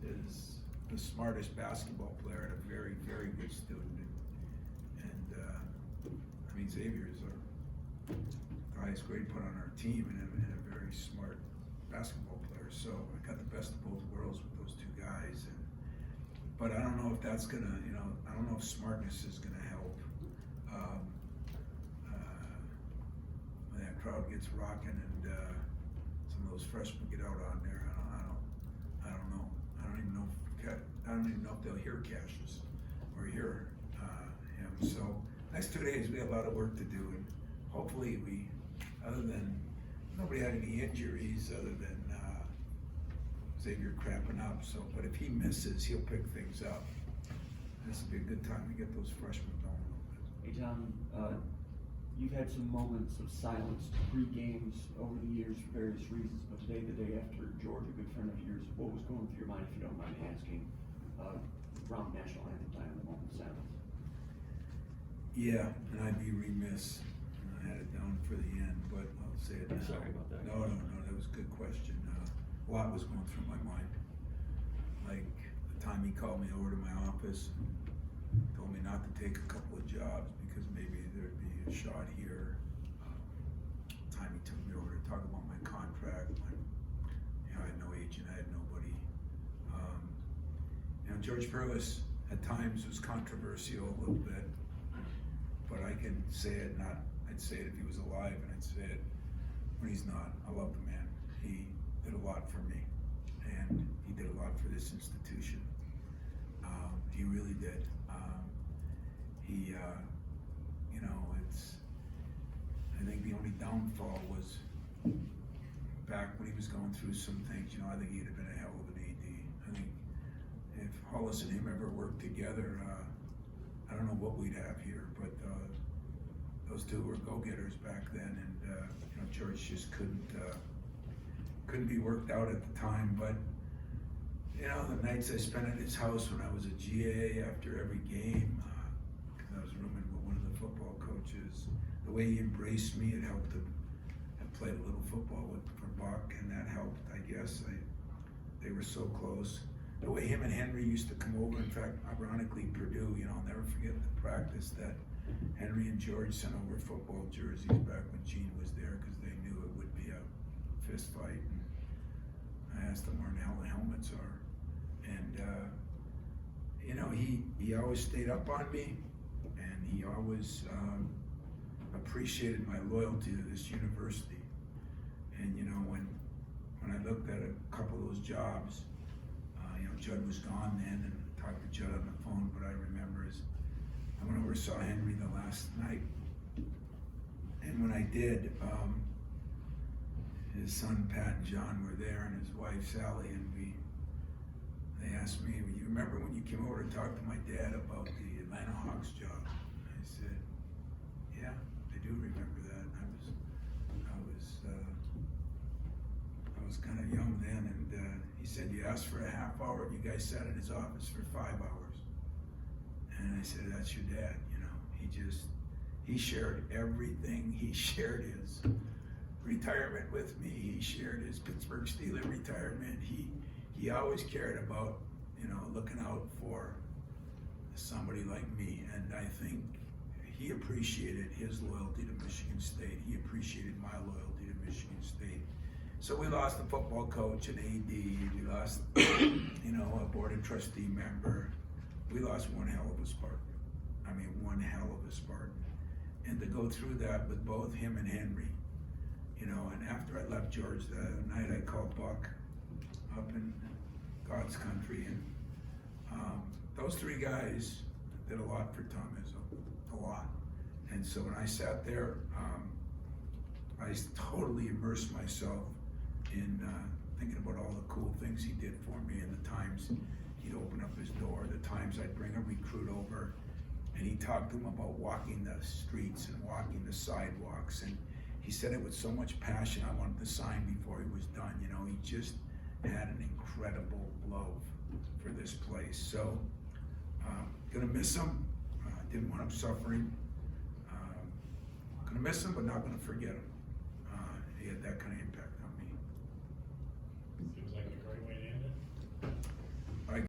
is the smartest basketball player and a very, very good student. And I mean, Xavier's the highest grade put on our team and a very smart basketball player. So I got the best of both worlds with those two guys. But I don't know if that's gonna, I don't know if smartness is gonna help. When that crowd gets rocking and some of those freshmen get out on there, I don't know. I don't even know if they'll hear Cassius or hear him. So next 2 days we have a lot of work to do, and hopefully nobody had any injuries other than Xavier cramping up. So, but if he misses, he'll pick things up. This will be a good time to get those freshmen going a little bit. Hey John, you've had some moments of silence pre-games over the years for various reasons, but today, the day after George, a good friend of yours, what was going through your mind, if you don't mind asking, around national anthem time, the moment of silence? Yeah, and I'd be remiss. I had it down for the end, but I'll say it now. Sorry about that. No, that was a good question. A lot was going through my mind. Like the time he called me over to my office, told me not to take a couple of jobs because maybe there'd be a shot here. Time he took me over to talk about my contract. I had no agent, I had nobody. George Perles at times was controversial a little bit, but I can say it I'd say it if he was alive, and I'd say it when he's not. I love the man. He did a lot for me, and he did a lot for this institution. He really did. I think the only downfall was back when he was going through some things. I think he'd have been a hell of an AD. I think if Hollis and him ever worked together, I don't know what we'd have here, but those two were go-getters back then, and George just couldn't be worked out at the time. But the nights I spent at his house when I was a GA after every game, because I was rooming with one of the football coaches, the way he embraced me, it helped him. I played a little football for Buck, and that helped, I guess. They were so close. The way him and Henry used to come over, in fact, ironically, Purdue, I'll never forget the practice that Henry and George sent over football jerseys back when Gene was there, because they knew it would be a fist fight. And I asked them where the hell the helmets are. And, he always stayed up on me, and he always appreciated my loyalty to this university. And, when I looked at a couple of those jobs, Judd was gone then, and I talked to Judd on the phone, but I remember I went over and saw Henry the last night. And when I did, his son Pat and John were there, and his wife Sally, and they asked me, "You remember when you came over to talk to my dad about the Atlanta Hawks job?" I said, "Yeah, I do remember that. I was kind of young then." And he said, "You asked for a half hour, and you guys sat in his office for 5 hours." And I said, "That's your dad, he shared everything. He shared his retirement with me. He shared his Pittsburgh Steelers retirement. He always cared about, looking out for somebody like me. And I think he appreciated his loyalty to Michigan State. He appreciated my loyalty to Michigan State. So we lost a football coach, an AD. We lost, a board of trustee member. We lost one hell of a Spartan. I mean, one hell of a Spartan. And to go through that with both him and Henry, and after I left George that night, I called Buck up in God's country, and those three guys did a lot for Tom Izzo, a lot. And so when I sat there, I totally immersed myself in thinking about all the cool things he did for me, and the times he'd open up his door, the times I'd bring a recruit over, and he talked to him about walking the streets and walking the sidewalks, and he said it with so much passion. I wanted to sign before he was done. He just had an incredible love for this place. So, gonna miss him. Didn't want him suffering. Gonna miss him, but not gonna forget him. He had that kind of impact.